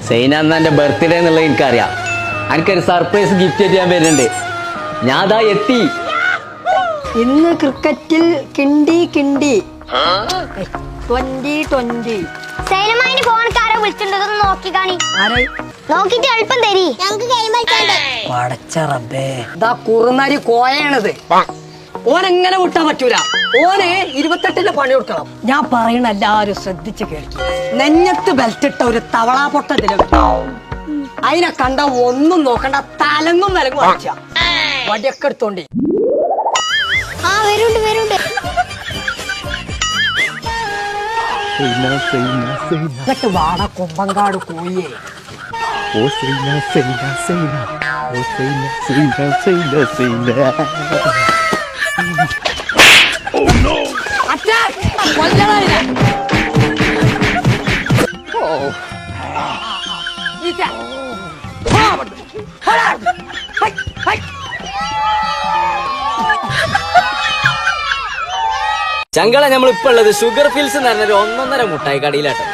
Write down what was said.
സൈന അന്ന് എൻ്റെ ബർത്ത്ഡേ എന്നുള്ളത് എനിക്കറിയാം. എനിക്കൊരു സർപ്രൈസ് ഗിഫ്റ്റ് ചെയ്യാൻ വരുന്നുണ്ട്. ഞാൻ അതാ എത്തി. ഇന്ന് ക്രിക്കറ്റിൽ കിണ്ടി 2020. സൈനമായിന് ഫോൺക്കാരെ വിളിച്ചിട്ടുണ്ടോ നോക്കി കാണി. നോക്കിട്ട് എളുപ്പം തരി. പടച്ച റബ്ബേ, ഇതാ കുറുനരി കോയാണത്. ഓനെങ്ങനെ വിട്ടാൻ പറ്റൂല. ഓന് 28ന്റെ പണി കൊടുക്കണം. ഞാൻ പറയണ എല്ലാരും ശ്രദ്ധിച്ച് കേൾക്കും. നെഞ്ഞത്ത് ബെൽറ്റിട്ട ഒരു തവളാ പൊട്ടത്തിലും അതിനെ കണ്ട ഒന്നും നോക്കണ്ട, തലങ്ങും വിലങ്ങും അടിച്ച വടിയൊക്കെ എടുത്തോണ്ടി. ആ വരുണ്ട് ഇങ്ങട്ട് വാട കൊമ്പങ്കാട് കോയേ. ഓ സൈന സൈന സൈന ഓ സൈന സൈന സൈന സൈന. ചങ്കള നമ്മളിപ്പോ ഉള്ളത് ഷുഗർ ഫിൽസ് എന്ന് പറഞ്ഞൊരു 1.5 മുട്ടായി കടയിലാട്ടോ.